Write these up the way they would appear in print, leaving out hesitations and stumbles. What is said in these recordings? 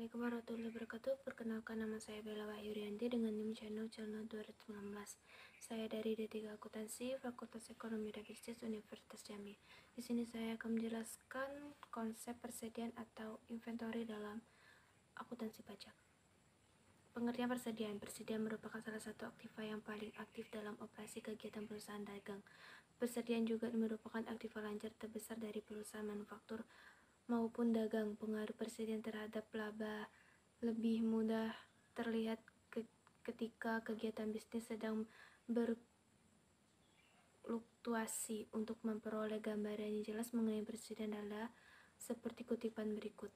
Assalamualaikum warahmatullahi wabarakatuh. Perkenalkan, nama saya Bella Wahyurianti dengan NIM channel 219. Saya dari D3 Akuntansi, Fakultas Ekonomi dan Bisnis Universitas Jambi. Di sini saya akan menjelaskan konsep persediaan atau inventory dalam akuntansi pajak. Pengertian persediaan. Persediaan merupakan salah satu aktiva yang paling aktif dalam operasi kegiatan perusahaan dagang. Persediaan juga merupakan aktiva lancar terbesar dari perusahaan manufaktur maupun dagang. Pengaruh persediaan terhadap laba lebih mudah terlihat ketika kegiatan bisnis sedang berfluktuasi. Untuk memperoleh gambaran yang jelas mengenai persediaan adalah seperti kutipan berikut.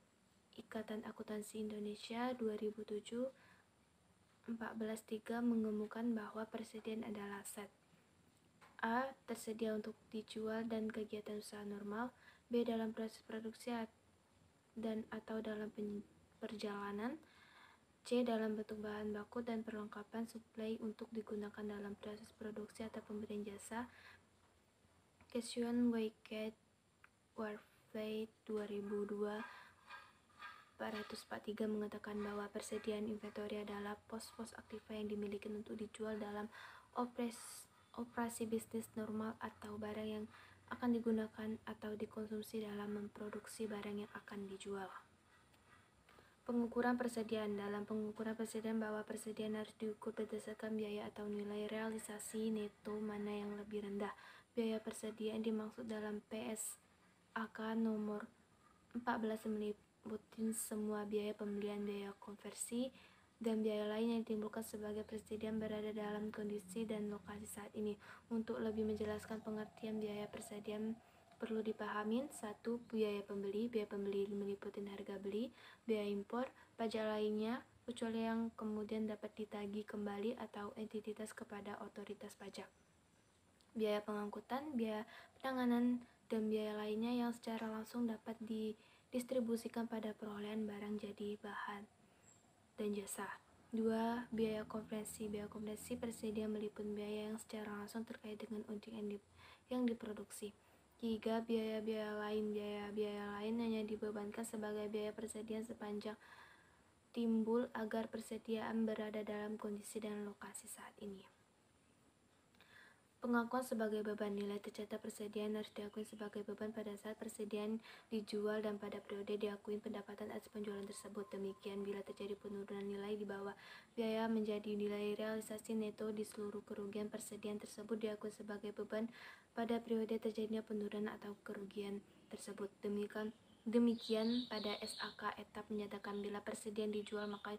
Ikatan Akuntansi Indonesia 2007 14.3 mengemukakan bahwa persediaan adalah aset A. Tersedia untuk dijual dan kegiatan usaha normal. B. Dalam proses produksi dan atau dalam perjalanan. C. Dalam bentuk bahan baku dan perlengkapan suplai untuk digunakan dalam proses produksi atau pemberian jasa. Question Wyckoff Warfate 2002 443 mengatakan bahwa persediaan inventory adalah pos-pos aktiva yang dimiliki untuk dijual dalam operasi bisnis normal atau barang yang akan digunakan atau dikonsumsi dalam memproduksi barang yang akan dijual. Pengukuran persediaan. Dalam pengukuran persediaan, bahwa persediaan harus diukur berdasarkan biaya atau nilai realisasi neto mana yang lebih rendah. Biaya persediaan dimaksud dalam PSAK nomor 14 meliputi semua biaya pembelian, biaya konversi, dan biaya lain yang ditimbulkan sebagai persediaan berada dalam kondisi dan lokasi saat ini. Untuk lebih menjelaskan pengertian biaya persediaan, perlu dipahami 1. Biaya pembeli. Biaya pembeli meliputi harga beli, biaya impor, pajak lainnya, kecuali yang kemudian dapat ditagih kembali atau entitas kepada otoritas pajak. Biaya pengangkutan, biaya penanganan, dan biaya lainnya yang secara langsung dapat didistribusikan pada perolehan barang jadi bahan dan jasa. 2. Biaya konversi. Biaya konversi persediaan meliputi biaya yang secara langsung terkait dengan unit yang diproduksi. 3. Biaya-biaya lain. Biaya-biaya lain hanya dibebankan sebagai biaya persediaan sepanjang timbul agar persediaan berada dalam kondisi dan lokasi saat ini. Pengakuan sebagai beban. Nilai tercatat persediaan harus diakui sebagai beban pada saat persediaan dijual dan pada periode diakui pendapatan atas penjualan tersebut. Demikian bila terjadi penurunan nilai di bawah biaya menjadi nilai realisasi neto di seluruh kerugian, persediaan tersebut diakui sebagai beban pada periode terjadinya penurunan atau kerugian tersebut. Demikian pada SAK etap menyatakan bila persediaan dijual maka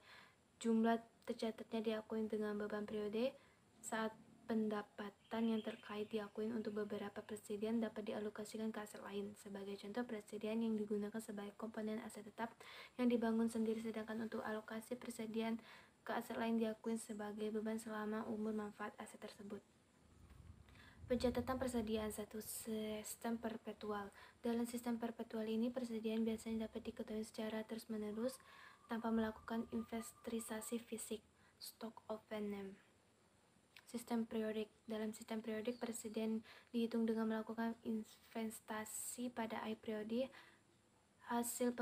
jumlah tercatatnya diakui dengan beban periode saat pendapatan yang terkait diakui untuk beberapa persediaan dapat dialokasikan ke aset lain. Sebagai contoh, persediaan yang digunakan sebagai komponen aset tetap yang dibangun sendiri, sedangkan untuk alokasi persediaan ke aset lain diakui sebagai beban selama umur manfaat aset tersebut. Pencatatan persediaan. 1. Sistem perpetual. Dalam sistem perpetual ini, persediaan biasanya dapat diketahui secara terus-menerus tanpa melakukan inventarisasi fisik (stock of name). Sistem periodik. Dalam sistem periodik, persediaan dihitung dengan melakukan investasi pada akhir periode. Hasil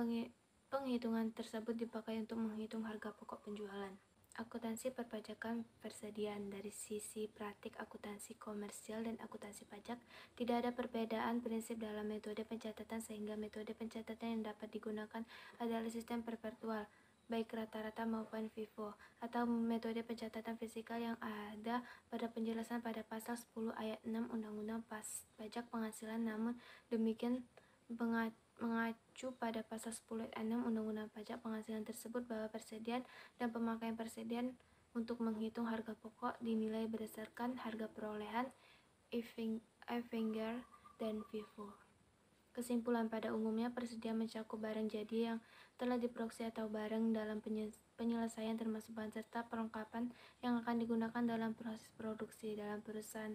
penghitungan tersebut dipakai untuk menghitung harga pokok penjualan. Akuntansi perpajakan persediaan. Dari sisi praktik akuntansi komersial dan akuntansi pajak, tidak ada perbedaan prinsip dalam metode pencatatan, sehingga metode pencatatan yang dapat digunakan adalah sistem perpetual, baik rata-rata maupun FIFO, atau metode pencatatan fisikal yang ada pada penjelasan pada pasal 10 ayat 6 Undang-Undang Pajak Penghasilan. Namun demikian mengacu pada pasal 10 ayat 6 Undang-Undang Pajak Penghasilan tersebut bahwa persediaan dan pemakaian persediaan untuk menghitung harga pokok dinilai berdasarkan harga perolehan, Avenger, dan FIFO. Kesimpulan, pada umumnya persediaan mencakup barang jadi yang telah diproduksi atau barang dalam penyelesaian termasuk bahan serta perlengkapan yang akan digunakan dalam proses produksi. Dalam perusahaan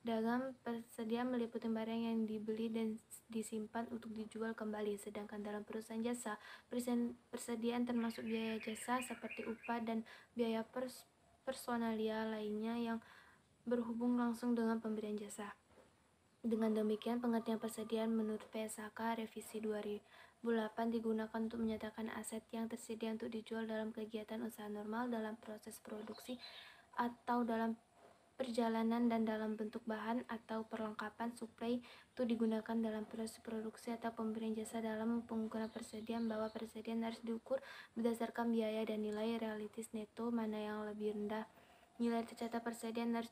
dagang, persediaan meliputi barang yang dibeli dan disimpan untuk dijual kembali. Sedangkan dalam perusahaan jasa, persediaan termasuk biaya jasa seperti upah dan biaya personalia lainnya yang berhubung langsung dengan pemberian jasa. Dengan demikian, pengertian persediaan menurut PSAK Revisi 2000 8 digunakan untuk menyatakan aset yang tersedia untuk dijual dalam kegiatan usaha normal, dalam proses produksi, atau dalam perjalanan, dan dalam bentuk bahan atau perlengkapan suplai itu digunakan dalam proses produksi atau pemberian jasa. Dalam pengukuran persediaan, bahwa persediaan harus diukur berdasarkan biaya dan nilai realistis neto mana yang lebih rendah. Nilai tercatat persediaan harus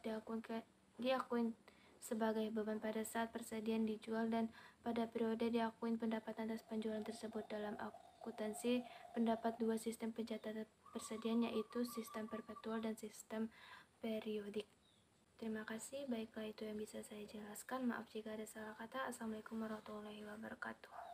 diakui sebagai beban pada saat persediaan dijual, dan pada periode diakui pendapatan atas penjualan tersebut. Dalam akuntansi pendapat dua sistem pencatatan persediaan, yaitu sistem perpetual dan sistem periodik. Terima kasih, baiklah itu yang bisa saya jelaskan. Maaf jika ada salah kata. Assalamualaikum warahmatullahi wabarakatuh.